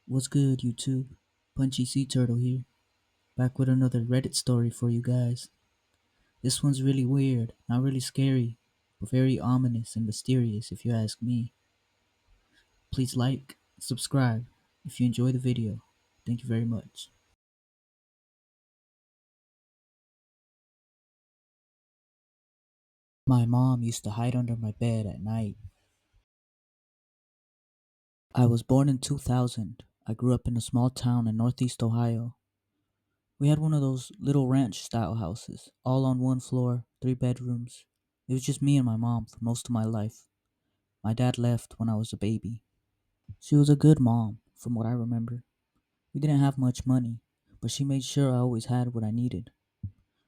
What's good, YouTube? Punchy Sea Turtle here, back with another Reddit story for you guys. This one's really weird, not really scary, but very ominous and mysterious if you ask me. Please like, subscribe if you enjoy the video. Thank you very much. My mom used to hide under my bed at night. I was born in 2000. I grew up in a small town in northeast Ohio. We had one of those little ranch style houses, all on one floor, 3 bedrooms. It was just me and my mom for most of my life. My dad left when I was a baby. She was a good mom, from what I remember. We didn't have much money, but she made sure I always had what I needed.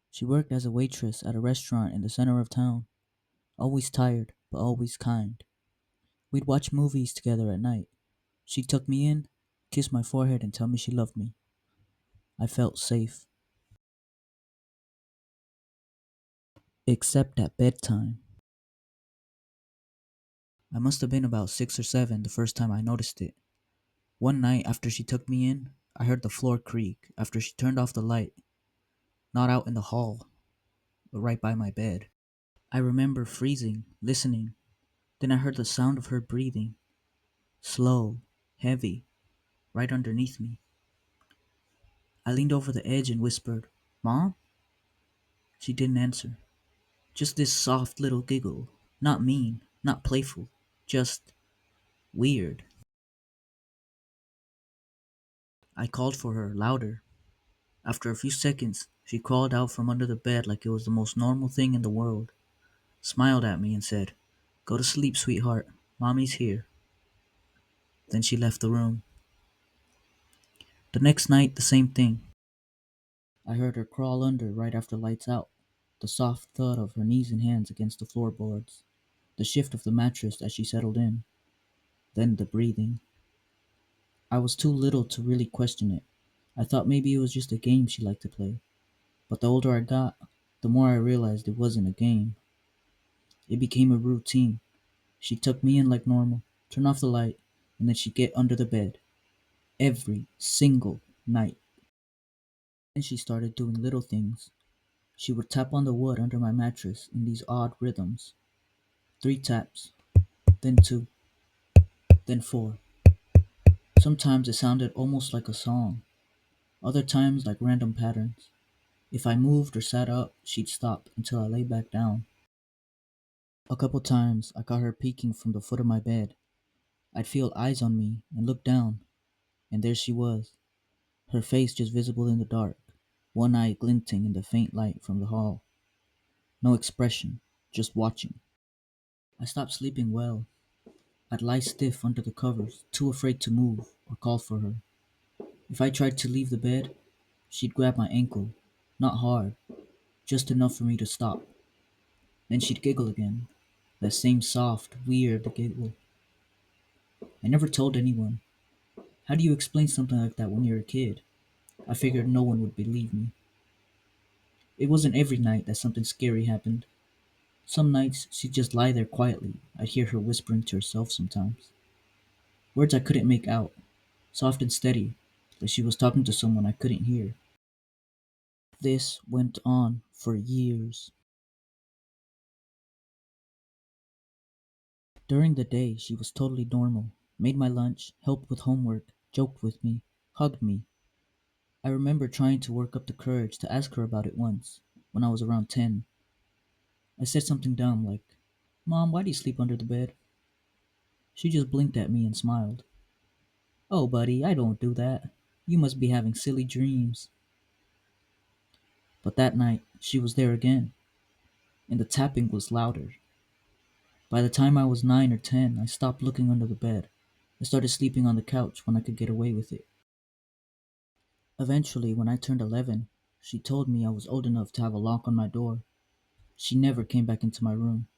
She worked as a waitress at a restaurant in the center of town, always tired, but always kind. We'd watch movies together at night. She'd tuck me in, kiss my forehead, and tell me she loved me. I felt safe. Except at bedtime. I must have been about 6 or 7 the first time I noticed it. One night after she took me in, I heard the floor creak after she turned off the light, not out in the hall, but right by my bed. I remember freezing, listening. Then I heard the sound of her breathing, slow, heavy, right underneath me. I leaned over the edge and whispered, "Mom?" She didn't answer. Just this soft little giggle. Not mean, not playful, just weird. I called for her, louder. After a few seconds, she crawled out from under the bed like it was the most normal thing in the world, smiled at me and said, "Go to sleep, sweetheart. Mommy's here." Then she left the room. The next night, the same thing. I heard her crawl under right after lights out, the soft thud of her knees and hands against the floorboards, the shift of the mattress as she settled in, then the breathing. I was too little to really question it. I thought maybe it was just a game she liked to play. But the older I got, the more I realized it wasn't a game. It became a routine. She'd tuck me in like normal, turn off the light, and then she'd get under the bed. Every single night. Then she started doing little things. She would tap on the wood under my mattress in these odd rhythms. 3 taps, then two, then four. Sometimes it sounded almost like a song, other times like random patterns. If I moved or sat up, she'd stop until I lay back down. A couple times I caught her peeking from the foot of my bed. I'd feel eyes on me and look down, and there she was, her face just visible in the dark, one eye glinting in the faint light from the hall. No expression, just watching. I stopped sleeping well. I'd lie stiff under the covers, too afraid to move or call for her. If I tried to leave the bed, she'd grab my ankle, not hard, just enough for me to stop. Then she'd giggle again, that same soft, weird giggle. I never told anyone. How do you explain something like that when you're a kid? I figured no one would believe me. It wasn't every night that something scary happened. Some nights she'd just lie there quietly. I'd hear her whispering to herself sometimes. Words I couldn't make out, soft and steady, like she was talking to someone I couldn't hear. This went on for years. During the day, she was totally normal, made my lunch, helped with homework, joked with me, hugged me. I remember trying to work up the courage to ask her about it once, when I was around 10. I said something dumb like, "Mom, why do you sleep under the bed?" She just blinked at me and smiled. "Oh, buddy, I don't do that. You must be having silly dreams." But that night, she was there again, and the tapping was louder. By the time I was 9 or 10, I stopped looking under the bed. I started sleeping on the couch when I could get away with it. Eventually, when I turned 11, she told me I was old enough to have a lock on my door. She never came back into my room.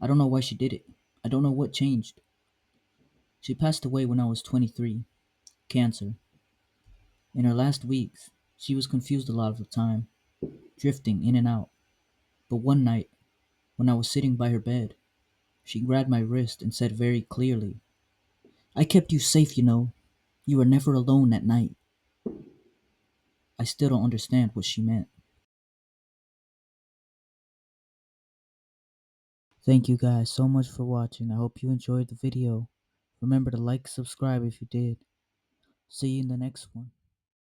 I don't know why she did it. I don't know what changed. She passed away when I was 23. Cancer. In her last weeks, she was confused a lot of the time, drifting in and out. But one night, when I was sitting by her bed, she grabbed my wrist and said very clearly, "I kept you safe, you know. You are never alone at night. I still don't understand what she meant. Thank you guys so much for watching. I hope you enjoyed the video. Remember to like, subscribe if you did. See you in the next one.